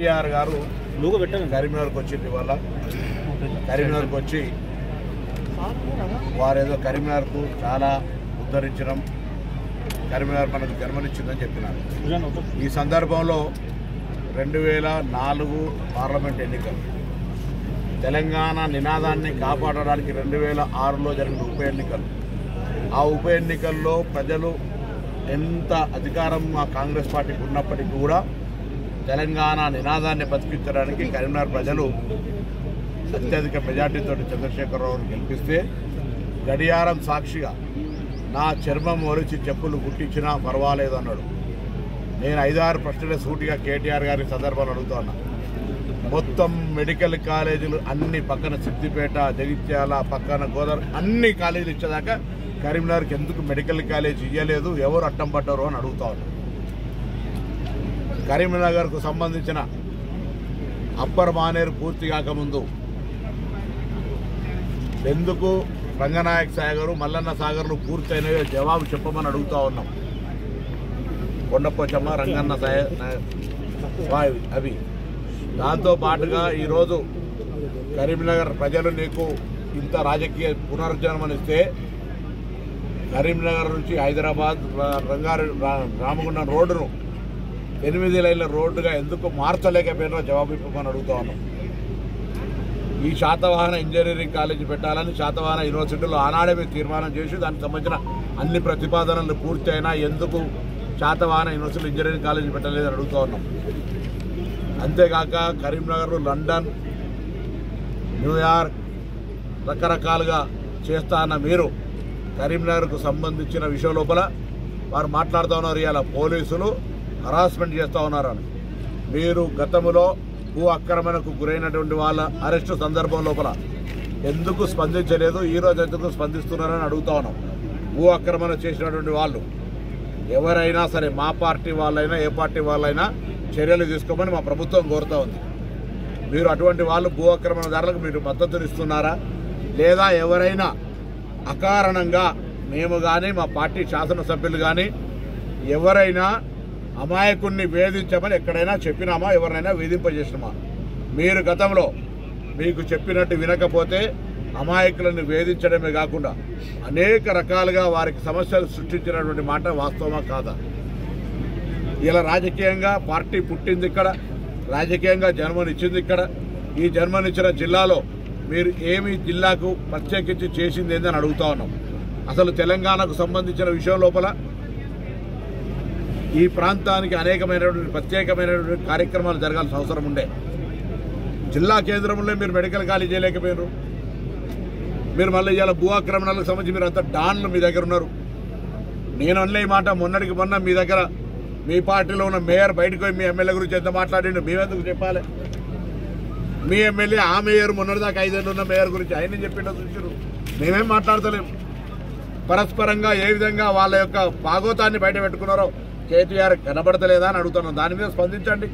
కేటీఆర్ గారు కరీంనగర్కి వచ్చింది. ఇవాళ కరీంనగర్కి వచ్చి వారేదో కరీంనగర్కు చాలా ఉద్ధరించడం, కరీంనగర్ మనకు జన్మనిచ్చిందని చెప్పినారు. ఈ సందర్భంలో 2004 పార్లమెంట్ ఎన్నికలు, తెలంగాణ నినాదాన్ని కాపాడడానికి 2006లో జరిగిన ఉప ఎన్నికలు, ఆ ఉప ఎన్నికల్లో ప్రజలు ఎంత అధికారం మా కాంగ్రెస్ పార్టీకి ఉన్నప్పటికీ కూడా తెలంగాణ నినాదాన్ని బతికించడానికి కరీంనగర్ ప్రజలు అత్యధిక మెజార్టీతో చంద్రశేఖరరావును గెలిపిస్తే గడియారం సాక్షిగా నా చర్మం ఒలిచి చెప్పులు గుట్టించినా పర్వాలేదు అన్నాడు. నేను 5-6 ప్రశ్నలు సూటిగా కేటీఆర్ గారి సందర్భాలు అడుగుతా ఉన్నా. మొత్తం మెడికల్ కాలేజీలు అన్ని పక్కన సిద్దిపేట, జగిత్యాల, పక్కన గోదావరి అన్ని కాలేజీలు ఇచ్చేదాకా కరీంనగర్కి ఎందుకు మెడికల్ కాలేజ్ ఇవ్వలేదు, ఎవరు అడ్డం పడ్డారు అని అడుగుతా ఉన్నా. కరీంనగర్కు సంబంధించిన అప్పర్ మానేరు పూర్తి కాకముందు ఎందుకు రంగనాయక సాగర్, మల్లన్న సాగర్లు పూర్తయినాయో జవాబు చెప్పమని అడుగుతా ఉన్నాం. కొండపోచమ్మ, రంగన్న అవి దాంతో పాటుగా ఈరోజు కరీంనగర్ ప్రజలు నీకు ఇంత రాజకీయ పునరుజ్జీవనమిస్తే కరీంనగర్ నుంచి హైదరాబాద్ రామగుండం రోడ్డును 8 లైన్ల రోడ్డుగా ఎందుకు మార్చలేకపోయినా జవాబు ఇవ్వమని అడుగుతా ఉన్నాం. ఈ శాతవాహన ఇంజనీరింగ్ కాలేజీ పెట్టాలని శాతవాహన యూనివర్సిటీలో ఆనాడే మేము తీర్మానం చేసి దానికి సంబంధించిన అన్ని ప్రతిపాదనలు పూర్తి అయినా ఎందుకు శాతవాహన యూనివర్సిటీలో ఇంజనీరింగ్ కాలేజీ పెట్టలేదని అడుగుతూ ఉన్నాం. అంతేకాక కరీంనగర్, లండన్, న్యూయార్క్ రకరకాలుగా చేస్తా అన్న మీరు కరీంనగర్కు సంబంధించిన విషయం లోపల వారు మాట్లాడుతూ ఉన్నారు. ఇవాళ పోలీసులు హరాస్మెంట్ చేస్తూ ఉన్నారని. మీరు గతంలో భూ ఆక్రమణకు గురైనటువంటి వాళ్ళ అరెస్టు సందర్భం లోపల ఎందుకు స్పందించలేదు, ఈరోజు ఎందుకు స్పందిస్తున్నారని అడుగుతా ఉన్నాం. భూ ఆక్రమణ చేసినటువంటి వాళ్ళు ఎవరైనా సరే, మా పార్టీ వాళ్ళైనా ఏ పార్టీ వాళ్ళైనా చర్యలు తీసుకోమని మా ప్రభుత్వం కోరుతూ ఉంది. మీరు అటువంటి వాళ్ళు భూ ఆక్రమణదారులకు మీరు మద్దతునిస్తున్నారా, లేదా ఎవరైనా అకారణంగా మేము కానీ మా పార్టీ శాసనసభ్యులు కానీ ఎవరైనా అమాయకుడిని వేధించమని ఎక్కడైనా చెప్పినామా, ఎవరినైనా వేధింపజేసినామా? మీరు గతంలో మీకు చెప్పినట్టు వినకపోతే అమాయకులను వేధించడమే కాకుండా అనేక రకాలుగా వారికి సమస్యలు సృష్టించినటువంటి మాట వాస్తవమా కాదా? ఇలా రాజకీయంగా పార్టీ పుట్టింది ఇక్కడ, రాజకీయంగా జన్మనిచ్చింది ఇక్కడ. ఈ జన్మనిచ్చిన జిల్లాలో మీరు ఏమి జిల్లాకు ప్రత్యేకించి చేసింది ఏందని అడుగుతా ఉన్నాం. అసలు తెలంగాణకు సంబంధించిన విషయం లోపల ఈ ప్రాంతానికి అనేకమైనటువంటి ప్రత్యేకమైనటువంటి కార్యక్రమాలు జరగాల్సిన అవసరం ఉండే. జిల్లా కేంద్రంలో మీరు మెడికల్ కాలేజ్ చేయలేకపోయినారు. మీరు మళ్ళీ ఇవాళ భూ ఆక్రమణలకు సంబంధించి మీరు అంతా డాన్లు మీ దగ్గర ఉన్నారు. నేను అనలే ఈ మాట. మొన్నటికి మొన్న మీ దగ్గర మీ పార్టీలో ఉన్న మేయర్ బయటకు పోయి మీ ఎమ్మెల్యే గురించి ఎంత మాట్లాడిండు, మేమెందుకు చెప్పాలి? మీ ఎమ్మెల్యే ఆ మేయర్ మొన్నటిదాకా 5 ఏళ్ళు ఉన్న మేయర్ గురించి ఆయన చెప్పిండో చూసారు. మేమేం మాట్లాడతలేము. పరస్పరంగా ఏ విధంగా వాళ్ళ యొక్క భాగోతాన్ని బయట పెట్టుకున్నారో కేటీఆర్ కనబడతలేదా అని అడుగుతున్నాం. దాని మీద స్పందించండి.